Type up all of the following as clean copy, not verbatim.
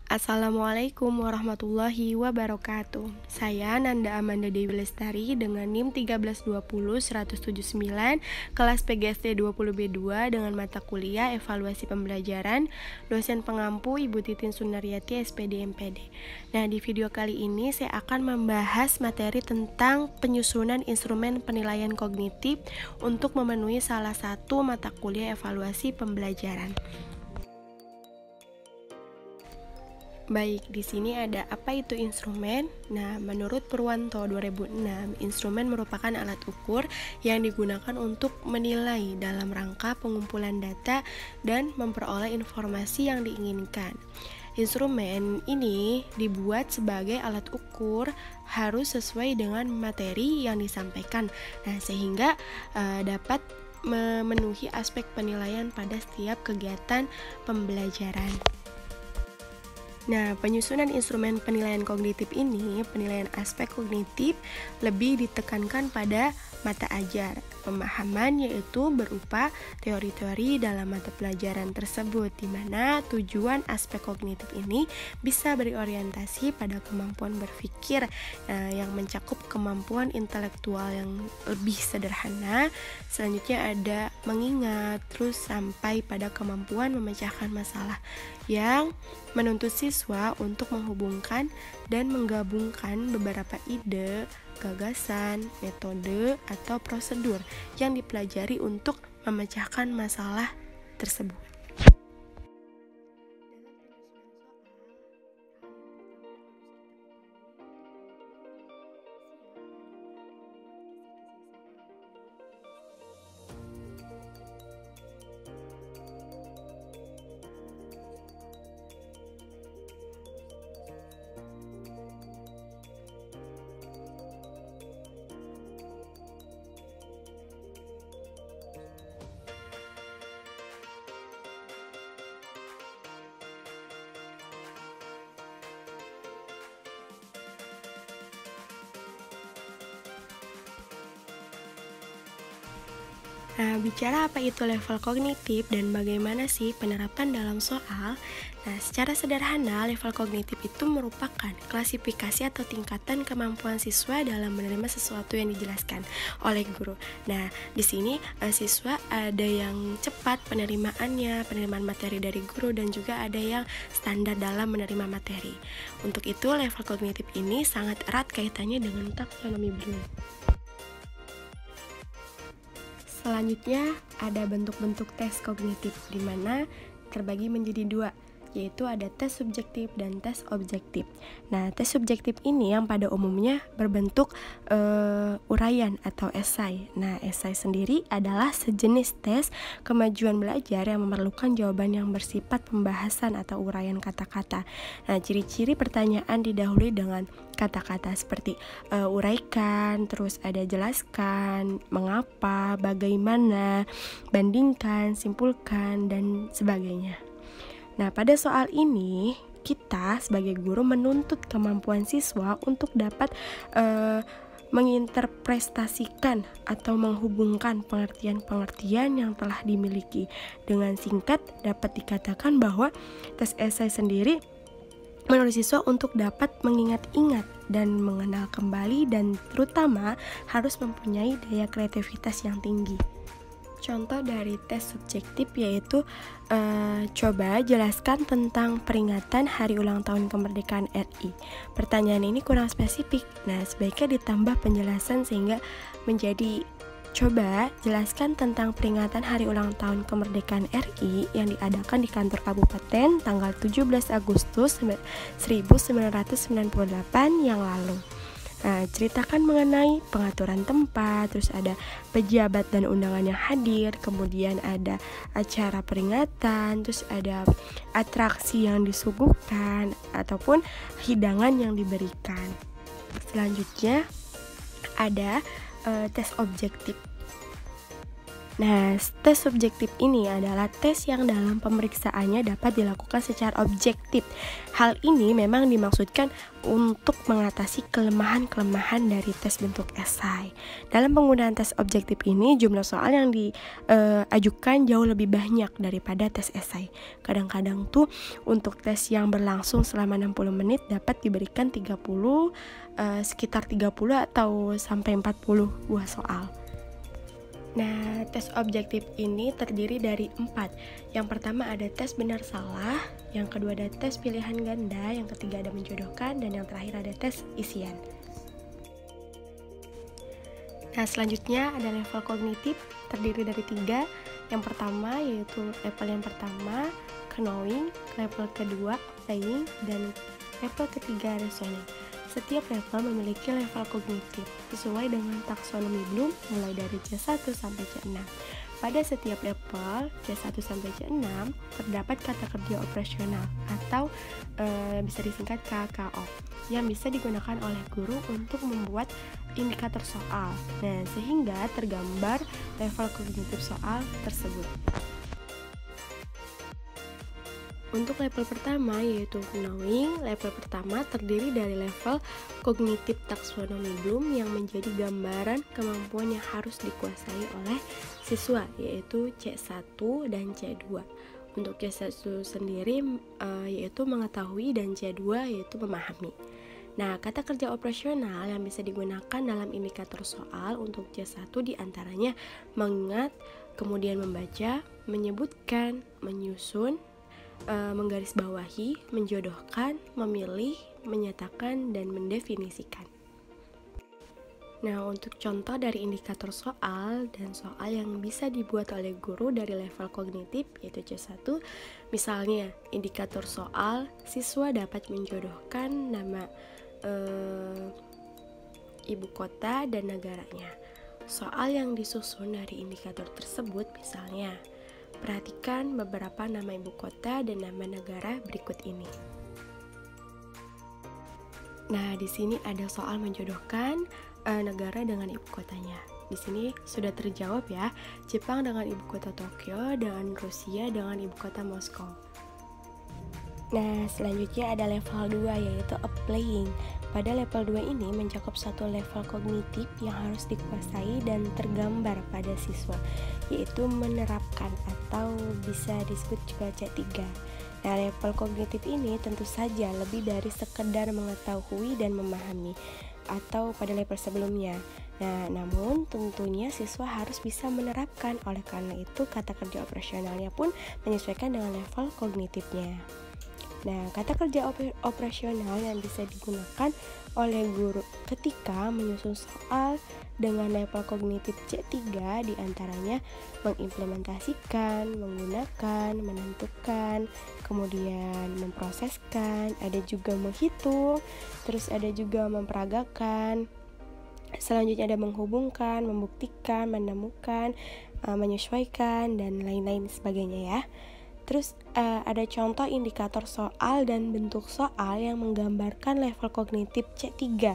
Assalamualaikum warahmatullahi wabarakatuh. Saya Nanda Amanda Dewi Lestari dengan NIM 1320179, kelas PGSD 20B2 dengan mata kuliah Evaluasi Pembelajaran, dosen pengampu Ibu Titin Sunaryati SPD MPD. Nah, di video kali ini saya akan membahas materi tentang penyusunan instrumen penilaian kognitif untuk memenuhi salah satu mata kuliah evaluasi pembelajaran. Baik, di sini ada apa itu instrumen? Nah, menurut Purwanto 2006, instrumen merupakan alat ukur yang digunakan untuk menilai dalam rangka pengumpulan data dan memperoleh informasi yang diinginkan. Instrumen ini dibuat sebagai alat ukur harus sesuai dengan materi yang disampaikan. Nah, sehingga dapat memenuhi aspek penilaian pada setiap kegiatan pembelajaran. Nah, penyusunan instrumen penilaian kognitif ini, penilaian aspek kognitif lebih ditekankan pada mata ajar. Pemahaman yaitu berupa teori-teori dalam mata pelajaran tersebut, di mana tujuan aspek kognitif ini bisa berorientasi pada kemampuan berpikir yang mencakup kemampuan intelektual yang lebih sederhana. Selanjutnya ada mengingat, terus sampai pada kemampuan memecahkan masalah yang menuntut siswa untuk menghubungkan dan menggabungkan beberapa ide, gagasan, metode, atau prosedur yang dipelajari untuk memecahkan masalah tersebut. Nah, bicara apa itu level kognitif dan bagaimana sih penerapan dalam soal? Nah, secara sederhana, level kognitif itu merupakan klasifikasi atau tingkatan kemampuan siswa dalam menerima sesuatu yang dijelaskan oleh guru. Nah, di sini siswa ada yang cepat penerimaan materi dari guru, dan juga ada yang standar dalam menerima materi. Untuk itu, level kognitif ini sangat erat kaitannya dengan taksonomi Bloom. Selanjutnya ada bentuk-bentuk tes kognitif, di mana terbagi menjadi dua, yaitu ada tes subjektif dan tes objektif. Nah, tes subjektif ini yang pada umumnya berbentuk uraian atau esai. Nah, esai sendiri adalah sejenis tes kemajuan belajar yang memerlukan jawaban yang bersifat pembahasan atau uraian kata-kata. Nah, ciri-ciri pertanyaan didahului dengan kata-kata seperti uraikan, terus ada jelaskan, mengapa, bagaimana, bandingkan, simpulkan, dan sebagainya. Nah, pada soal ini, kita sebagai guru menuntut kemampuan siswa untuk dapat menginterpretasikan atau menghubungkan pengertian-pengertian yang telah dimiliki. Dengan singkat, dapat dikatakan bahwa tes esai sendiri menurut siswa untuk dapat mengingat-ingat dan mengenal kembali, dan terutama harus mempunyai daya kreativitas yang tinggi. Contoh dari tes subjektif yaitu coba jelaskan tentang peringatan Hari Ulang Tahun Kemerdekaan RI. Pertanyaan ini kurang spesifik. Nah, sebaiknya ditambah penjelasan sehingga menjadi coba jelaskan tentang peringatan Hari Ulang Tahun Kemerdekaan RI yang diadakan di kantor kabupaten tanggal 17 Agustus 1998 yang lalu. Nah, ceritakan mengenai pengaturan tempat, terus ada pejabat dan undangan yang hadir, kemudian ada acara peringatan, terus ada atraksi yang disuguhkan, ataupun hidangan yang diberikan. Selanjutnya ada tes objektif. Nah, tes subjektif ini adalah tes yang dalam pemeriksaannya dapat dilakukan secara objektif. Hal ini memang dimaksudkan untuk mengatasi kelemahan-kelemahan dari tes bentuk esai. Dalam penggunaan tes objektif ini, jumlah soal yang diajukan jauh lebih banyak daripada tes esai. Kadang-kadang tuh untuk tes yang berlangsung selama 60 menit dapat diberikan sekitar 30 atau sampai 40 buah soal. Nah, tes objektif ini terdiri dari 4. Yang pertama ada tes benar salah, yang kedua ada tes pilihan ganda, yang ketiga ada menjodohkan, dan yang terakhir ada tes isian. Nah, selanjutnya ada level kognitif, terdiri dari 3. Yang pertama yaitu level yang pertama, knowing, level kedua, applying, dan level ketiga, reasoning. Setiap level memiliki level kognitif sesuai dengan taksonomi Bloom mulai dari C1 sampai C6. Pada setiap level C1 sampai C6 terdapat kata kerja operasional atau bisa disingkat KKO yang bisa digunakan oleh guru untuk membuat indikator soal. Nah, sehingga tergambar level kognitif soal tersebut. Untuk level pertama yaitu knowing, level pertama terdiri dari level kognitif taksonomi Bloom yang menjadi gambaran kemampuan yang harus dikuasai oleh siswa yaitu C1 dan C2. Untuk C1 sendiri yaitu mengetahui dan C2 yaitu memahami. Nah, kata kerja operasional yang bisa digunakan dalam indikator soal untuk C1 diantaranya mengingat, kemudian membaca, menyebutkan, menyusun, menggarisbawahi, menjodohkan, memilih, menyatakan, dan mendefinisikan. Nah, untuk contoh dari indikator soal dan soal yang bisa dibuat oleh guru dari level kognitif yaitu C1, misalnya indikator soal siswa dapat menjodohkan nama ibu kota dan negaranya. Soal yang disusun dari indikator tersebut misalnya, perhatikan beberapa nama ibu kota dan nama negara berikut ini. Nah, di sini ada soal menjodohkan negara dengan ibu kotanya. Di sini sudah terjawab ya, Jepang dengan ibu kota Tokyo dan Rusia dengan ibu kota Moskow. Nah, selanjutnya ada level 2 yaitu applying. Pada level 2 ini mencakup satu level kognitif yang harus dikuasai dan tergambar pada siswa, yaitu menerapkan atau bisa disebut juga C3. Nah, level kognitif ini tentu saja lebih dari sekedar mengetahui dan memahami atau pada level sebelumnya. Nah, namun tentunya siswa harus bisa menerapkan. Oleh karena itu, kata kerja operasionalnya pun menyesuaikan dengan level kognitifnya. Nah, kata kerja operasional yang bisa digunakan oleh guru ketika menyusun soal dengan level kognitif C3 diantaranya mengimplementasikan, menggunakan, menentukan, kemudian memproseskan, ada juga menghitung, terus ada juga memperagakan, selanjutnya ada menghubungkan, membuktikan, menemukan, menyesuaikan, dan lain-lain sebagainya ya. Terus ada contoh indikator soal dan bentuk soal yang menggambarkan level kognitif C3.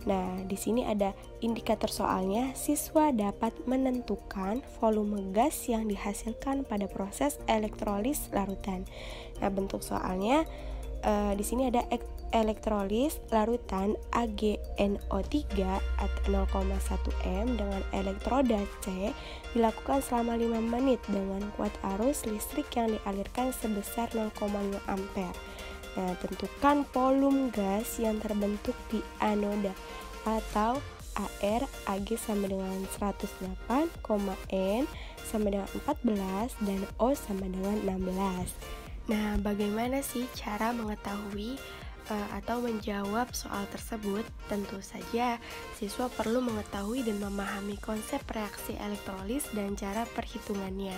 Nah, di sini ada indikator soalnya, siswa dapat menentukan volume gas yang dihasilkan pada proses elektrolis larutan. Nah, bentuk soalnya di sini ada elektrolis larutan AgNO3 atau 0,1 M dengan elektroda C dilakukan selama 5 menit dengan kuat arus listrik yang dialirkan sebesar 0,5 ampere. Nah, tentukan volume gas yang terbentuk di anoda atau AR Ag sama dengan 108, N sama dengan 14 dan O sama dengan 16. Nah, bagaimana sih cara mengetahui atau menjawab soal tersebut? Tentu saja siswa perlu mengetahui dan memahami konsep reaksi elektrolis dan cara perhitungannya.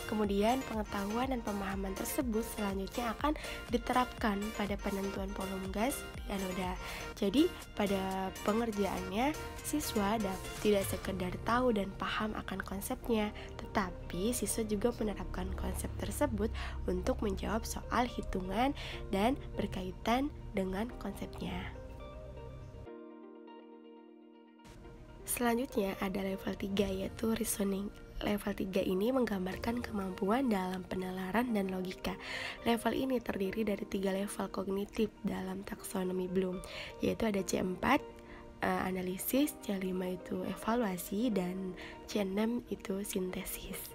Kemudian pengetahuan dan pemahaman tersebut selanjutnya akan diterapkan pada penentuan volume gas di anoda. Jadi pada pengerjaannya siswa tidak sekedar tahu dan paham akan konsepnya, tetapi siswa juga menerapkan konsep tersebut untuk menjawab soal hitungan dan berkaitan dengan konsepnya. Selanjutnya ada level 3 yaitu reasoning. level 3 ini menggambarkan kemampuan dalam penalaran dan logika. Level ini terdiri dari 3 level kognitif dalam taksonomi Bloom, yaitu ada C4, analisis, C5 itu evaluasi, dan C6 itu sintesis.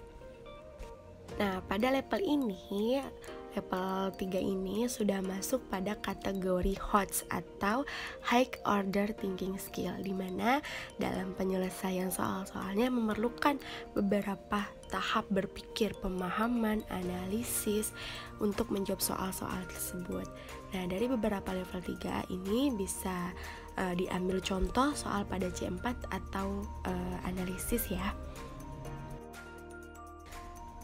Nah, pada level ini, level 3 ini sudah masuk pada kategori HOTS atau High Order Thinking Skill, di mana dalam penyelesaian soal-soalnya memerlukan beberapa tahap berpikir, pemahaman, analisis untuk menjawab soal-soal tersebut. Nah, dari beberapa level 3 ini bisa diambil contoh soal pada C4 atau analisis ya.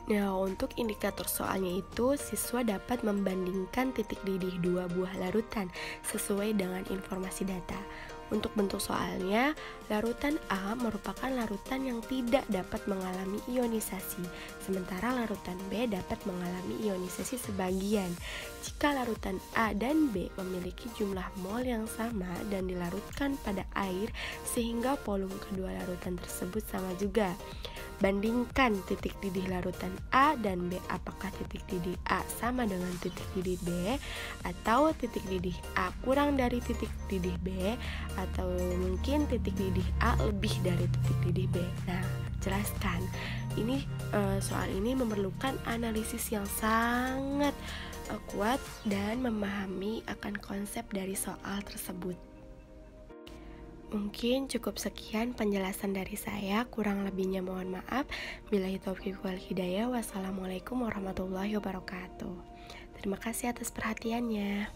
Nah, untuk indikator soalnya itu, siswa dapat membandingkan titik didih 2 buah larutan sesuai dengan informasi data. Untuk bentuk soalnya, larutan A merupakan larutan yang tidak dapat mengalami ionisasi, sementara larutan B dapat mengalami ionisasi sebagian. Jika larutan A dan B memiliki jumlah mol yang sama dan dilarutkan pada air, sehingga volume kedua larutan tersebut sama juga. Bandingkan titik didih larutan A dan B, apakah titik didih A sama dengan titik didih B, atau titik didih A kurang dari titik didih B, atau mungkin titik didih A lebih dari titik didih B. Nah, jelaskan. Ini soal ini memerlukan analisis yang sangat kuat dan memahami akan konsep dari soal tersebut. Mungkin cukup sekian penjelasan dari saya, kurang lebihnya mohon maaf. Billahi taufiq wal hidayah. Wassalamualaikum warahmatullahi wabarakatuh. Terima kasih atas perhatiannya.